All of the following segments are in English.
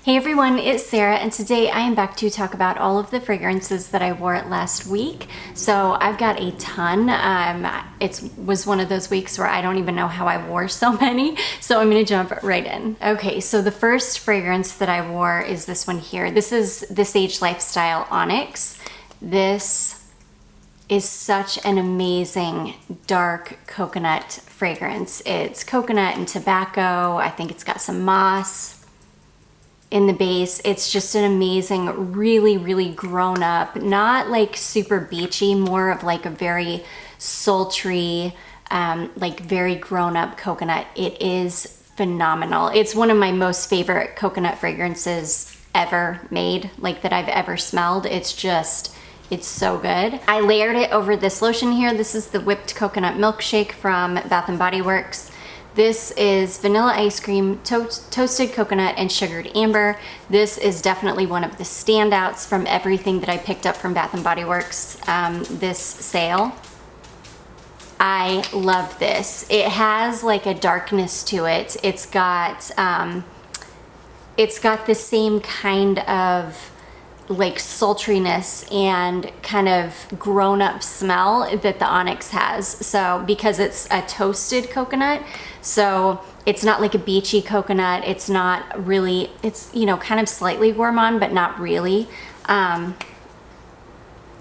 Hey everyone, it's Sarah, and today I am back to talk about all of the fragrances that I wore last week. So I've got a ton. It was one of those weeks where I don't even know how I wore so many, so I'm gonna jump right in. Okay, so the first fragrance that I wore is this one here. This is the Sage Lifestyle Onyx. This is such an amazing dark coconut fragrance. It's coconut and tobacco. I think it's got some moss in the base. It's just an amazing, really grown up, not like super beachy, more of like a very sultry, like very grown up coconut. It is phenomenal. It's one of my most favorite coconut fragrances ever made, like that I've ever smelled. It's so good. I layered it over this lotion here. This is the Whipped Coconut Milkshake from Bath & Body Works. This is vanilla ice cream, toasted coconut, and sugared amber. This is definitely one of the standouts from everything that I picked up from Bath & Body Works this sale. I love this. It has like a darkness to it. It's got the same kind of like sultriness and kind of grown-up smell that the Onyx has. So because it's a toasted coconut, so it's not like a beachy coconut. It's not really, it's, you know, kind of slightly gourmand, but not really.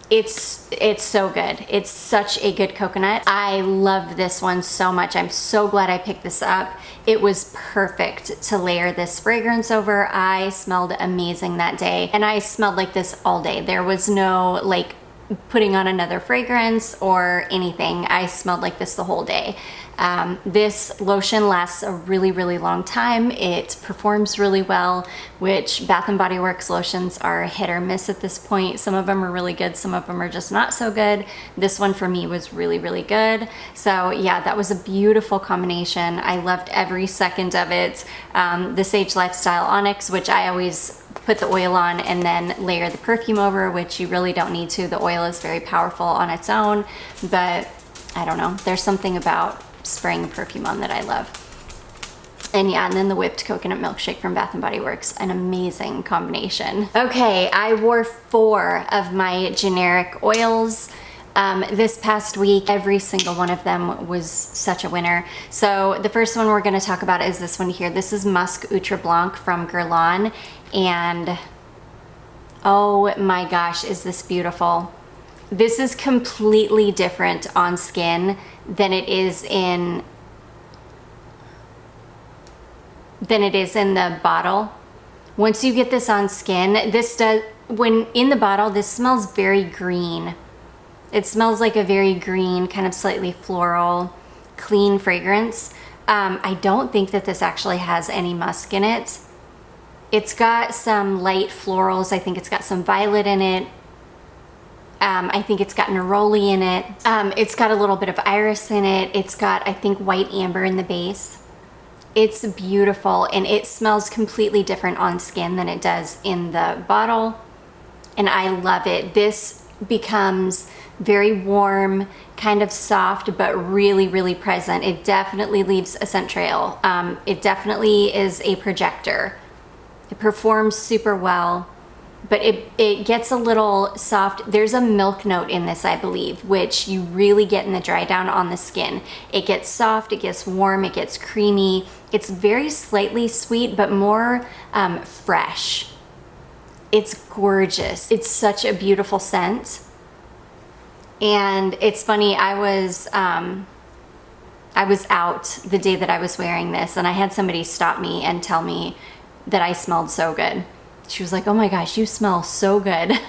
It's so good. It's such a good coconut. I love this one so much. I'm so glad I picked this up. It was perfect to layer this fragrance over. I smelled amazing that day, and I smelled like this all day. There was no like putting on another fragrance or anything. I smelled like this the whole day. This lotion lasts a really long time. It performs really well, which Bath & Body Works lotions are hit or miss at this point. Some of them are really good, some of them are just not so good. This one for me was really good. So yeah, that was a beautiful combination. I loved every second of it. The Sage Lifestyle Onyx, which I always put the oil on and then layer the perfume over, which you really don't need to. The oil is very powerful on its own, but I don't know, there's something about spraying perfume on that I love. And yeah, and then the Whipped Coconut Milkshake from Bath & Body Works, an amazing combination. Okay, I wore 4 of my generic oils this past week. Every single one of them was such a winner. So the first one we're gonna talk about is this one here. This is Musk Outreblanc from Guerlain, and oh my gosh, is this beautiful. This is completely different on skin than it is in the bottle. Once you get this on skin, when in the bottle, this smells very green. It smells like a very green, kind of slightly floral, clean fragrance. I don't think that this actually has any musk in it. It's got some light florals. I think it's got some violet in it. I think it's got neroli in it. It's got a little bit of iris in it. It's got, I think, white amber in the base. It's beautiful, and it smells completely different on skin than it does in the bottle, and I love it. This becomes very warm, kind of soft, but really present. It definitely leaves a scent trail. It definitely is a projector. It performs super well, but it gets a little soft. There's a milk note in this, I believe, which you really get in the dry down on the skin. It gets soft, it gets warm, it gets creamy. It's very slightly sweet, but more fresh. It's gorgeous. It's such a beautiful scent. And it's funny, I was out the day that I was wearing this, and I had somebody stop me and tell me that I smelled so good. She was like, oh my gosh, you smell so good.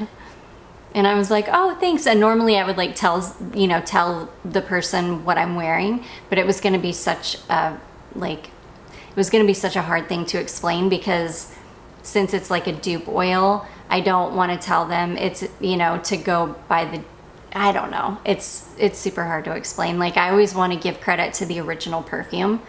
And I was like, oh, thanks. And normally I would like tell the person what I'm wearing, but it was going to be such a hard thing to explain, because since it's like a dupe oil, I don't want to tell them it's, you know, to go by the, I don't know. It's super hard to explain. Like, I always want to give credit to the original perfume,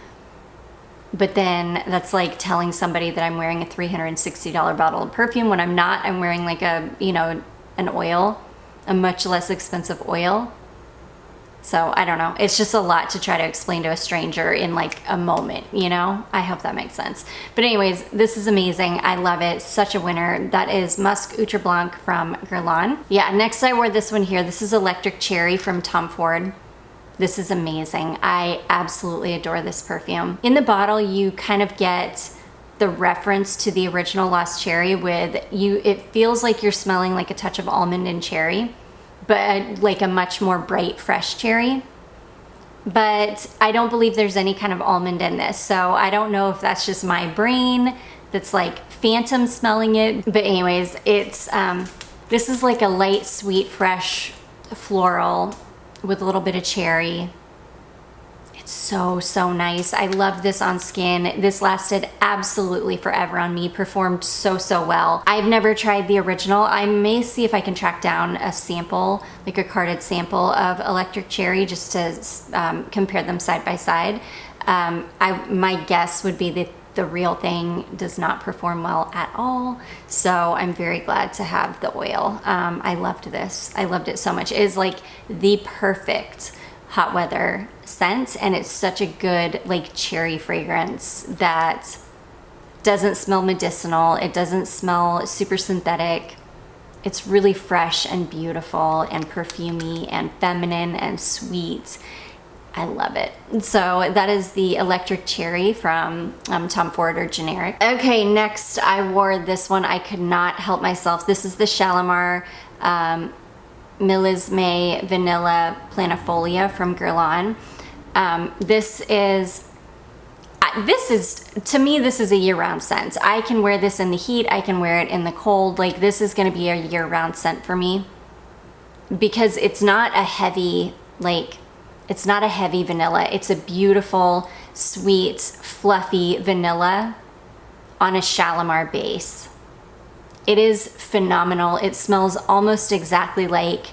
but then that's like telling somebody that I'm wearing a $360 bottle of perfume when I'm not. I'm wearing like a, you know, an oil, a much less expensive oil. So I don't know. It's just a lot to try to explain to a stranger in like a moment, you know? I hope that makes sense. But anyways, this is amazing. I love it. Such a winner. That is Musc Outreblanc from Guerlain. Yeah, next I wore this one here. This is Electric Cherry from Tom Ford. This is amazing. I absolutely adore this perfume. In the bottle, you kind of get the reference to the original Lost Cherry with you. It feels like you're smelling like a touch of almond and cherry, but like a much more bright, fresh cherry. But I don't believe there's any kind of almond in this. So I don't know if that's just my brain that's like phantom smelling it. But anyways, it's, this is like a light, sweet, fresh floral with a little bit of cherry. It's so, so nice. I love this on skin. This lasted absolutely forever on me, performed so, so well. I've never tried the original. I may see if I can track down a sample, like a carded sample of Electric Cherry, just to compare them side by side. My guess would be that the real thing does not perform well at all. So I'm very glad to have the oil. I loved this. I loved it so much. It is like the perfect hot weather scent, and it's such a good like cherry fragrance that doesn't smell medicinal. It doesn't smell super synthetic. It's really fresh and beautiful and perfumey and feminine and sweet. I love it. So that is the Electric Cherry from Tom Ford or generic. Okay, next I wore this one. I could not help myself. This is the Shalimar Millesime Vanilla Planifolia from Guerlain. This is, to me, this is a year-round scent. I can wear this in the heat. I can wear it in the cold. Like, this is going to be a year-round scent for me because it's not a heavy, like, it's not a heavy vanilla. It's a beautiful, sweet, fluffy vanilla on a Shalimar base. It is phenomenal. It smells almost exactly like,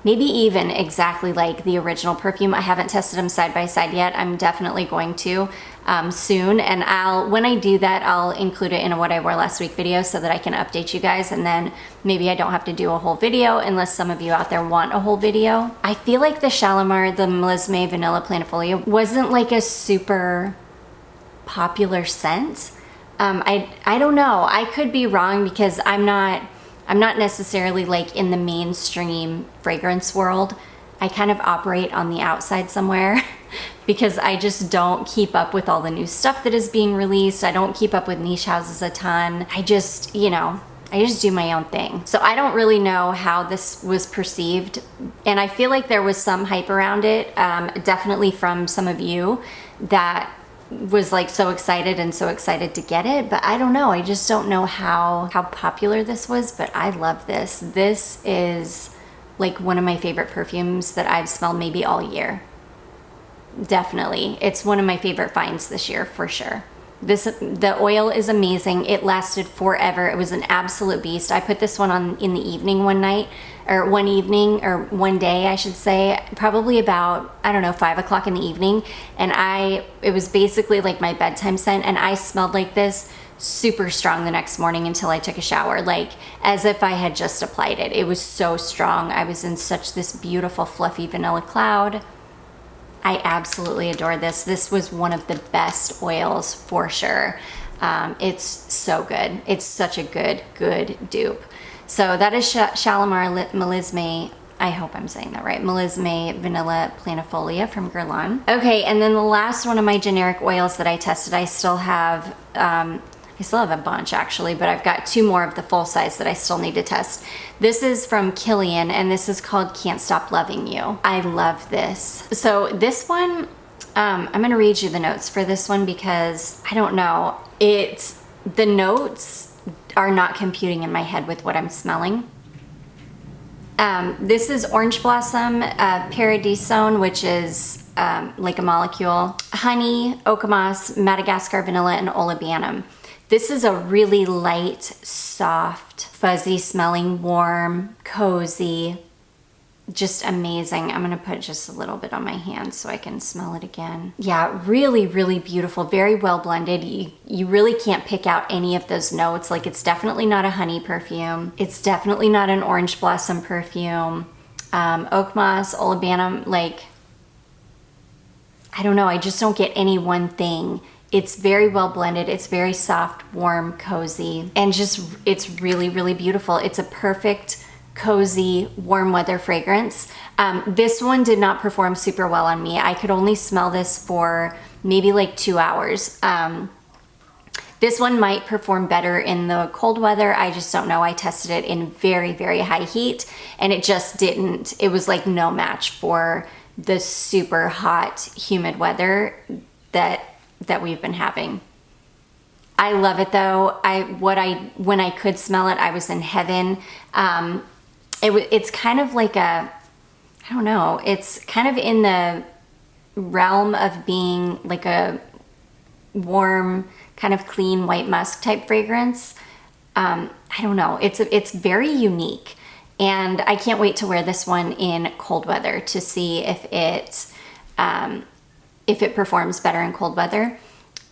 maybe even exactly like the original perfume. I haven't tested them side by side yet. I'm definitely going to soon. And when I do that, I'll include it in a What I Wore Last Week video so that I can update you guys. And then maybe I don't have to do a whole video unless some of you out there want a whole video. I feel like the Shalimar, the Millesime Vanilla Planifolia wasn't like a super popular scent. I don't know. I could be wrong because I'm not necessarily like in the mainstream fragrance world. I kind of operate on the outside somewhere because I just don't keep up with all the new stuff that is being released. I don't keep up with niche houses a ton. I just, you know, I just do my own thing. So I don't really know how this was perceived. And I feel like there was some hype around it, definitely from some of you that was like so excited to get it, but I don't know. I just don't know how popular this was, but I love this. This is like one of my favorite perfumes that I've smelled maybe all year. Definitely. It's one of my favorite finds this year for sure. The oil is amazing. It lasted forever. It was an absolute beast. I put this one on in the evening one night, or one day I should say, probably about, I don't know, 5 o'clock in the evening. And it was basically like my bedtime scent, and I smelled like this super strong the next morning until I took a shower, like as if I had just applied it. It was so strong. I was in such this beautiful fluffy vanilla cloud. I absolutely adore this. This was one of the best oils for sure. It's so good. It's such a good dupe. So that is Shalimar Millesime, I hope I'm saying that right, Millesime Vanilla Planifolia from Guerlain. Okay, and then the last one of my generic oils that I tested, I still have a bunch actually, but I've got 2 more of the full size that I still need to test. This is from Kilian, and this is called Can't Stop Loving You. I love this. So this one, I'm gonna read you the notes for this one because I don't know, the notes are not computing in my head with what I'm smelling. This is Orange Blossom, Paradisone, which is like a molecule, honey, Oakmoss, Madagascar vanilla, and Olibanum. This is a really light, soft, fuzzy smelling, warm, cozy, just amazing. I'm gonna put just a little bit on my hand so I can smell it again. Yeah, really, really beautiful, very well blended. You really can't pick out any of those notes. Like, it's definitely not a honey perfume. It's definitely not an orange blossom perfume. Oakmoss, Olibanum, like, I don't know, I just don't get any one thing. It's very well blended. It's very soft, warm, cozy, and just, it's really, really beautiful. It's a perfect, cozy, warm weather fragrance. This one did not perform super well on me. I could only smell this for maybe like 2 hours. This one might perform better in the cold weather. I just don't know. I tested it in very, very high heat and it just didn't, it was like no match for the super hot, humid weather that we've been having. I love it though. When I could smell it, I was in heaven. It's kind of like a, I don't know, it's kind of in the realm of being like a warm, kind of clean white musk type fragrance. I don't know, it's very unique. And I can't wait to wear this one in cold weather to see if it performs better in cold weather.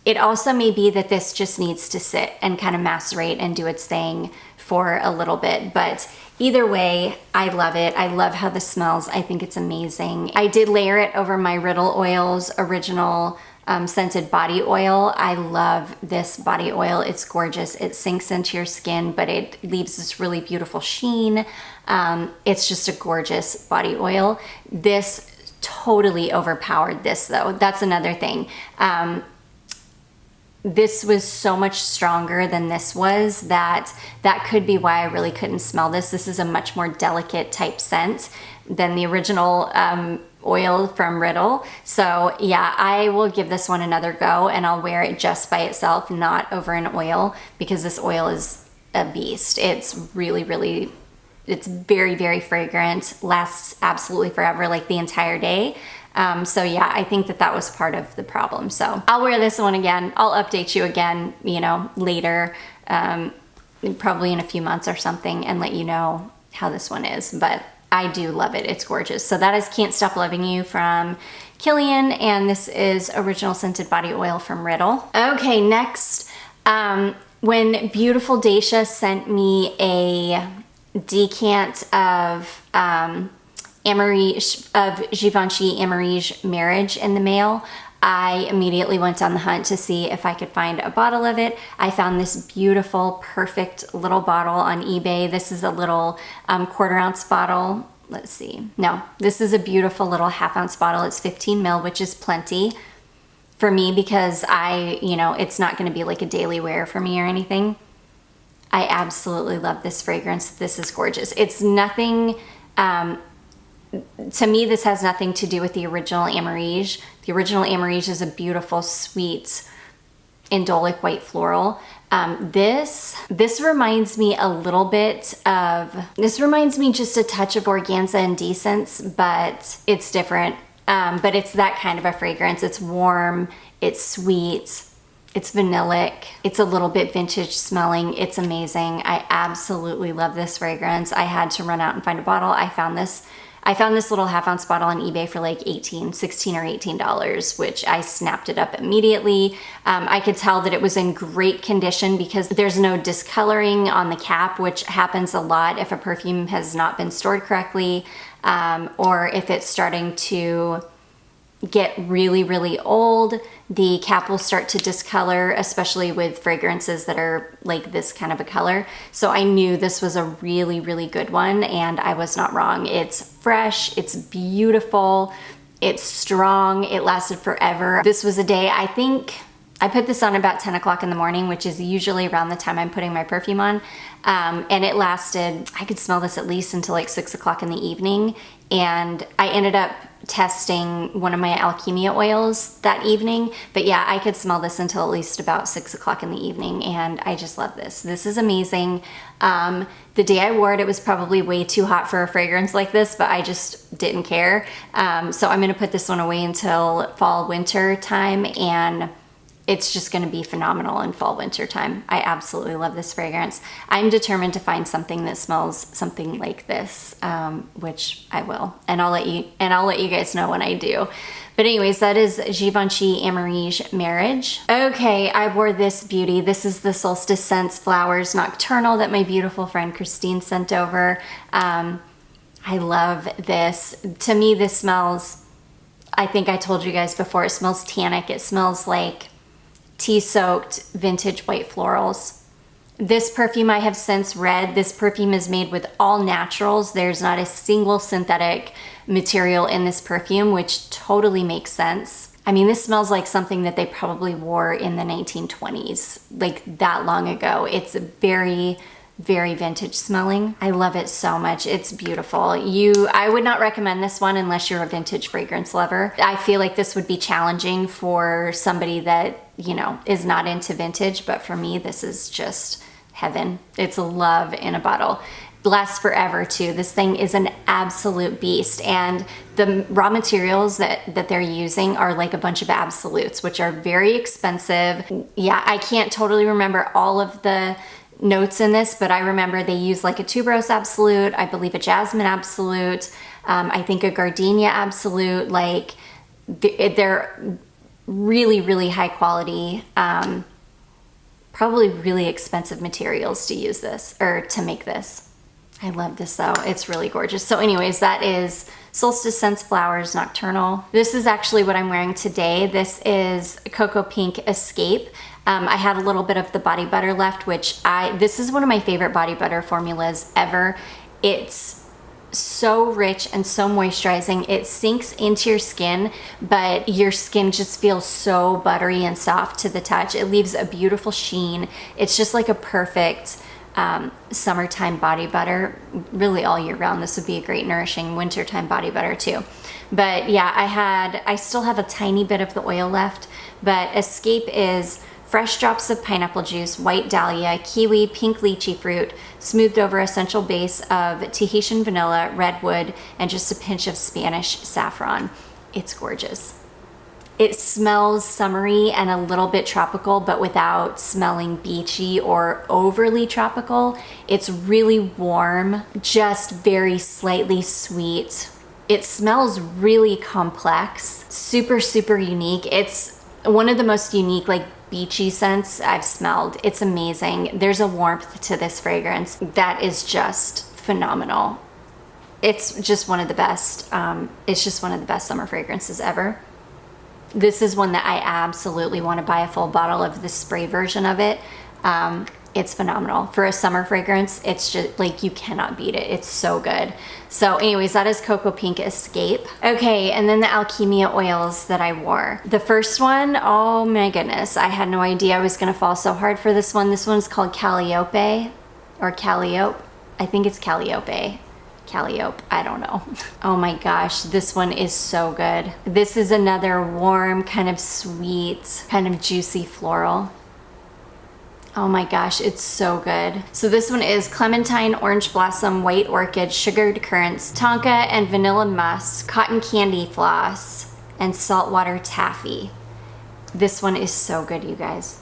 It also may be that this just needs to sit and kind of macerate and do its thing for a little bit. But either way, I love it. I love how this smells. I think it's amazing. I did layer it over my Riddle Oils original scented body oil. I love this body oil. It's gorgeous. It sinks into your skin, but it leaves this really beautiful sheen. It's just a gorgeous body oil. This totally overpowered this though. That's another thing. This was so much stronger than this was that could be why I really couldn't smell this. This is a much more delicate type scent than the original oil from Riddle. So yeah, I will give this one another go and I'll wear it just by itself, not over an oil, because this oil is a beast. It's really, really, it's very, very fragrant, lasts absolutely forever, like the entire day. So yeah, I think that was part of the problem. So I'll wear this one again. I'll update you again, you know, later, probably in a few months or something, and let you know how this one is. But I do love it. It's gorgeous. So that is Can't Stop Loving You from Kilian, and this is Original Scented Body Oil from Riddle. Okay, next, when Beautiful Dacia sent me a decant of Amarige, of Givenchy Amarige Mariage in the mail, I immediately went on the hunt to see if I could find a bottle of it. I found this beautiful, perfect little bottle on eBay. This is a little 1/4 ounce bottle. Let's see. No, this is a beautiful little 1/2 ounce bottle. It's 15 ml, which is plenty for me because you know, it's not going to be like a daily wear for me or anything. I absolutely love this fragrance. This is gorgeous. It's nothing, to me, this has nothing to do with the original Amarige. The original Amarige is a beautiful, sweet, indolic white floral. This reminds me a little bit of, this reminds me just a touch of Organza and Decence, but it's different. But it's that kind of a fragrance. It's warm, it's sweet, it's vanillic, it's a little bit vintage smelling. It's amazing. I absolutely love this fragrance. I had to run out and find a bottle. I found this little 1/2 ounce bottle on eBay for like $16 or $18, which I snapped it up immediately. I could tell that it was in great condition because there's no discoloring on the cap, which happens a lot if a perfume has not been stored correctly, or if it's starting to get really, really old, the cap will start to discolor, especially with fragrances that are like this kind of a color. So I knew this was a really, really good one, and I was not wrong. It's fresh, it's beautiful, it's strong, it lasted forever. This was a day, I think, I put this on about 10 o'clock in the morning, which is usually around the time I'm putting my perfume on. And it lasted, I could smell this at least until like 6 o'clock in the evening. And I ended up testing one of my Alkemia oils that evening. But yeah, I could smell this until at least about 6 o'clock in the evening. And I just love this. This is amazing. The day I wore it, it was probably way too hot for a fragrance like this, but I just didn't care. So I'm gonna put this one away until fall, winter time, and it's just gonna be phenomenal in fall, winter time. I absolutely love this fragrance. I'm determined to find something that smells something like this, which I will, and I'll let you guys know when I do. But anyways, that is Givenchy Amarige Mariage. Okay, I wore this beauty. This is the Solstice Scents Flowers Nocturnal that my beautiful friend Christine sent over. I love this. To me, this smells, I think I told you guys before, it smells tannic. It smells like tea-soaked vintage white florals. This perfume I have since read, this perfume is made with all naturals. There's not a single synthetic material in this perfume, which totally makes sense. I mean, this smells like something that they probably wore in the 1920s, like that long ago. It's very, very vintage smelling. I love it so much. It's beautiful. I would not recommend this one unless you're a vintage fragrance lover. I feel like this would be challenging for somebody that, you know, is not into vintage, but for me, this is just heaven. It's love in a bottle. Lasts forever too. This thing is an absolute beast, and the raw materials that they're using are like a bunch of absolutes, which are very expensive. Yeah, I can't totally remember all of the notes in this, but I remember they use like a tuberose absolute, I believe a jasmine absolute, I think a gardenia absolute. Like they're really, really high quality, probably really expensive materials to use this or to make this. I love this though. It's really gorgeous. So anyways, that is Solstice Scents Flowers Nocturnal. This is actually what I'm wearing today. This is Cocoapink Escape. I had a little bit of the body butter left, this is one of my favorite body butter formulas ever. It's so rich and so moisturizing. It sinks into your skin, but your skin just feels so buttery and soft to the touch. It leaves a beautiful sheen. It's just like a perfect summertime body butter, really all year round. This would be a great nourishing wintertime body butter too. But yeah, I still have a tiny bit of the oil left, but Escape is fresh drops of pineapple juice, white dahlia, kiwi, pink lychee fruit, smoothed over essential base of Tahitian vanilla, redwood, and just a pinch of Spanish saffron. It's gorgeous. It smells summery and a little bit tropical, but without smelling beachy or overly tropical. It's really warm, just very slightly sweet. It smells really complex, super, super unique. It's one of the most unique, like, beachy scents I've smelled. It's amazing. There's a warmth to this fragrance that is just phenomenal. It's just one of the best, it's just one of the best summer fragrances ever. This is one that I absolutely want to buy a full bottle of the spray version of it. It's phenomenal. For a summer fragrance, it's just like, you cannot beat it. It's so good. So anyways, that is Cocoapink Escape. Okay, and then the Alkemia oils that I wore. The first one, oh my goodness, I had no idea I was gonna fall so hard for this one. This one's called Calliope, or Calliope. I think it's Calliope. Calliope, I don't know. Oh my gosh, this one is so good. This is another warm, kind of sweet, kind of juicy floral. Oh my gosh, it's so good. So this one is Clementine, Orange Blossom, White Orchid, Sugared Currants, Tonka and Vanilla Musk, Cotton Candy Floss, and Saltwater Taffy. This one is so good, you guys.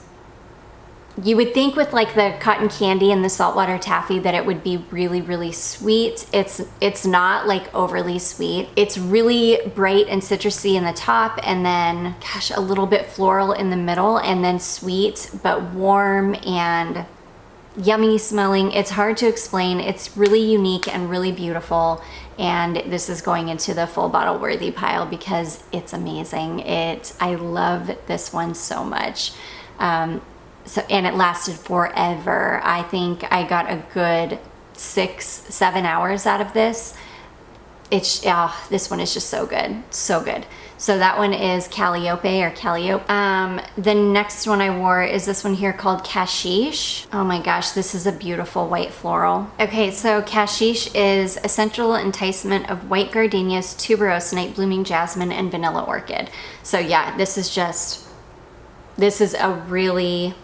You would think with like the cotton candy and the saltwater taffy that it would be really, really sweet. It's not like overly sweet. It's really bright and citrusy in the top, and then, gosh, a little bit floral in the middle, and then sweet, but warm and yummy smelling. It's hard to explain. It's really unique and really beautiful. And this is going into the full bottle worthy pile because it's amazing. I love this one so much. And it lasted forever. I think I got a good 6-7 hours out of this. This one is just so good, so good. So that one is Calliope or Calliope. The next one I wore is this one here called Kashish. Oh my gosh, this is a beautiful white floral. Okay, so Kashish is essential enticement of white gardenias, tuberose, night blooming jasmine, and vanilla orchid. So yeah, this is a really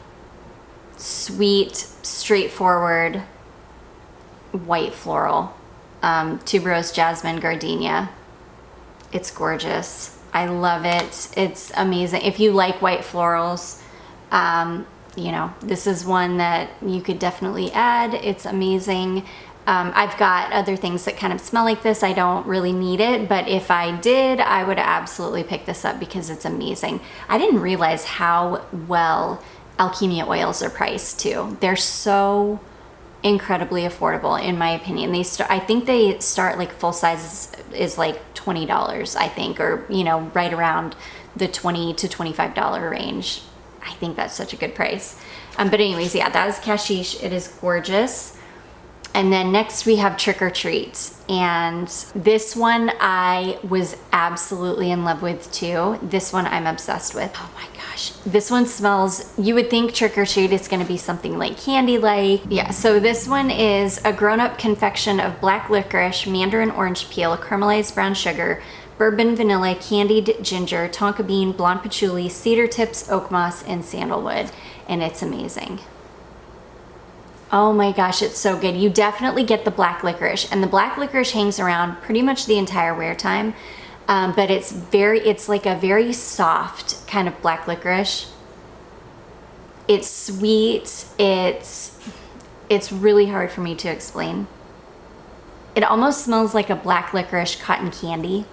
sweet, straightforward white floral. Tuberose, jasmine, gardenia. It's gorgeous. I love it. It's amazing. If you like white florals, you know, this is one that you could definitely add. It's amazing. I've got other things that kind of smell like this. I don't really need it, but if I did, I would absolutely pick this up because it's amazing. I didn't realize how well Alkemia oils are priced too. They're so incredibly affordable in my opinion. I think they start like full size is like $20, I think, or you know, right around the $20 to $25 range. I think that's such a good price. But anyways, yeah, that is Kashish. It is gorgeous. And then next we have Trick or Treat. And this one I was absolutely in love with too. This one I'm obsessed with. Oh my gosh. This one smells, you would think Trick or Treat is gonna be something like candy-like. Yeah, so this one is a grown-up confection of black licorice, mandarin orange peel, caramelized brown sugar, bourbon vanilla, candied ginger, tonka bean, blonde patchouli, cedar tips, oak moss, and sandalwood. And it's amazing. Oh my gosh, it's so good. You definitely get the black licorice, and the black licorice hangs around pretty much the entire wear time, but it's like a very soft kind of black licorice. It's sweet. It's really hard for me to explain. It almost smells like a black licorice cotton candy.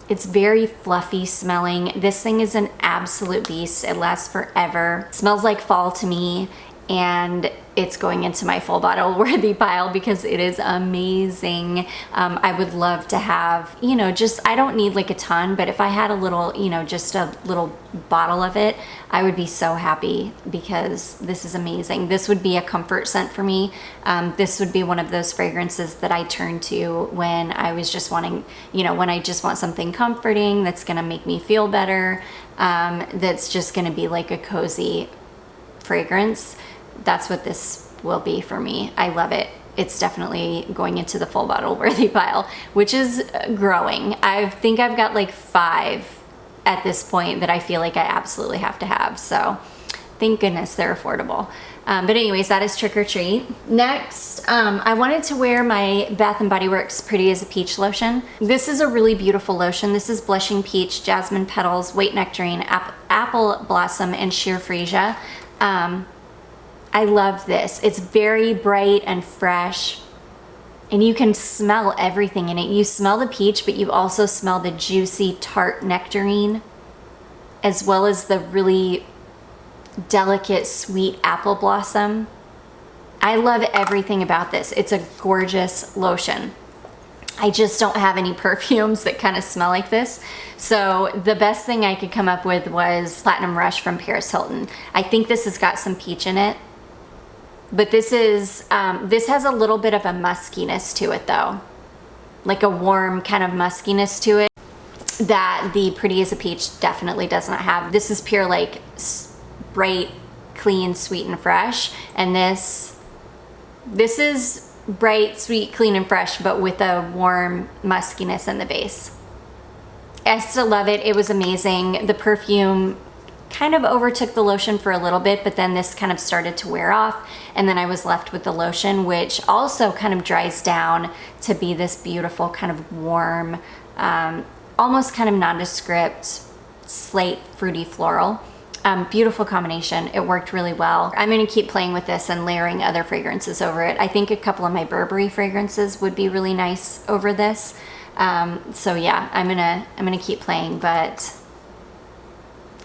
It's very fluffy smelling. This thing is an absolute beast. It lasts forever. It smells like fall to me, and it's going into my full bottle worthy pile because it is amazing. I would love to have, you know, just, I don't need like a ton, but if I had a little, you know, just a little bottle of it, I would be so happy because this is amazing. This would be a comfort scent for me. This would be one of those fragrances that I turn to when I was just wanting, you know, when I just want something comforting that's gonna make me feel better, that's just gonna be like a cozy fragrance. That's what this will be for me. I love it. It's definitely going into the full bottle worthy pile, which is growing. I think I've got like 5 at this point that I feel like I absolutely have to have. So thank goodness they're affordable. But anyways, that is Trick or Treat. Next, I wanted to wear my Bath & Body Works Pretty as a Peach lotion. This is a really beautiful lotion. This is Blushing Peach, Jasmine Petals, White Nectarine, Apple Blossom, and Sheer Freesia. I love this. It's very bright and fresh, and you can smell everything in it. You smell the peach, but you also smell the juicy tart nectarine, as well as the really delicate sweet apple blossom. I love everything about this. It's a gorgeous lotion. I just don't have any perfumes that kind of smell like this. So the best thing I could come up with was Platinum Rush from Paris Hilton. I think this has got some peach in it. But this has a little bit of a muskiness to it though. Like a warm kind of muskiness to it that the Pretty as a Peach definitely does not have. This is pure like bright, clean, sweet, and fresh. And this is bright, sweet, clean, and fresh, but with a warm muskiness in the base. I still love it. It was amazing. The perfume kind of overtook the lotion for a little bit, but then this kind of started to wear off, and then I was left with the lotion, which also kind of dries down to be this beautiful kind of warm, almost kind of nondescript slate fruity floral. Beautiful combination. It worked really well. I'm gonna keep playing with this and layering other fragrances over it. I think a couple of my Burberry fragrances would be really nice over this. So yeah, I'm gonna keep playing, but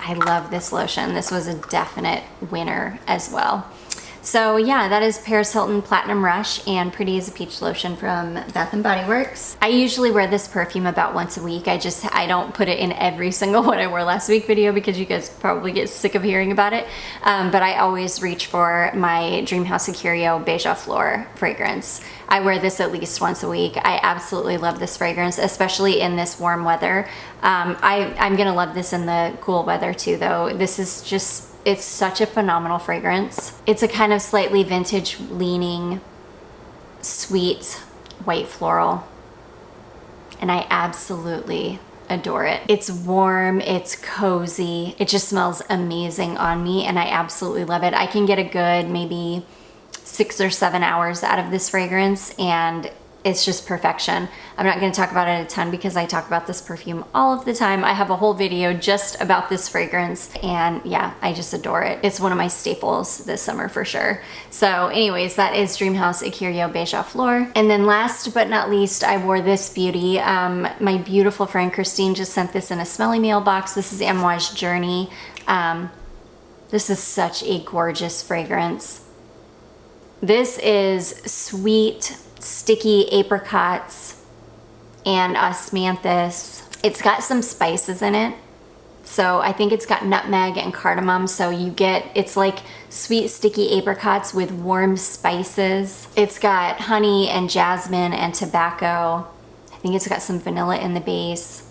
I love this lotion. This was a definite winner as well. So yeah, that is Paris Hilton Platinum Rush and Pretty as a Peach lotion from Bath & Body Works. I usually wear this perfume about once a week. I don't put it in every single one I wore last week video because you guys probably get sick of hearing about it. But I always reach for my Dreamhouse Curio Beige Fleur fragrance. I wear this at least once a week. I absolutely love this fragrance, especially in this warm weather. I'm gonna love this in the cool weather too though. This is just, it's such a phenomenal fragrance. It's a kind of slightly vintage leaning, sweet, white floral. And I absolutely adore it. It's warm, it's cozy. It just smells amazing on me and I absolutely love it. I can get a good maybe 6 or 7 hours out of this fragrance and it's just perfection. I'm not going to talk about it a ton because I talk about this perfume all of the time. I have a whole video just about this fragrance and yeah, I just adore it. It's one of my staples this summer for sure. So anyways, that is Dreamhouse Curio Beige Fleur. And then last but not least, I wore this beauty. My beautiful friend Christine just sent this in a smelly mailbox. This is Amouage Journey. This is such a gorgeous fragrance. This is sweet, sticky apricots and osmanthus. It's got some spices in it. So I think it's got nutmeg and cardamom. So you get, it's like sweet, sticky apricots with warm spices. It's got honey and jasmine and tobacco. I think it's got some vanilla in the base.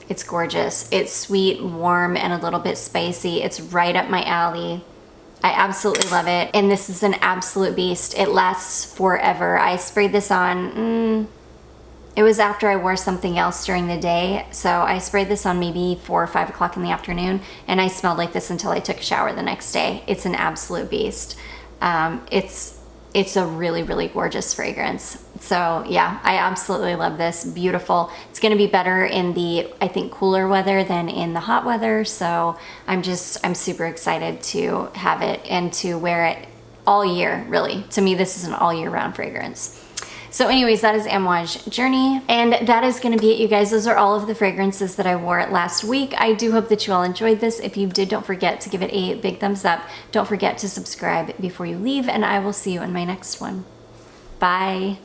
It's gorgeous. It's sweet, warm, and a little bit spicy. It's right up my alley. I absolutely love it. And this is an absolute beast. It lasts forever. I sprayed this on, it was after I wore something else during the day. So I sprayed this on maybe 4 or 5 o'clock in the afternoon, and I smelled like this until I took a shower the next day. It's an absolute beast. It's a really, really gorgeous fragrance. So yeah, I absolutely love this. Beautiful. It's gonna be better in the, I think, cooler weather than in the hot weather. So I'm super excited to have it and to wear it all year, really. To me, this is an all year round fragrance. So anyways, that is Amouage Journey. And that is gonna be it, you guys. Those are all of the fragrances that I wore last week. I do hope that you all enjoyed this. If you did, don't forget to give it a big thumbs up. Don't forget to subscribe before you leave, and I will see you in my next one. Bye.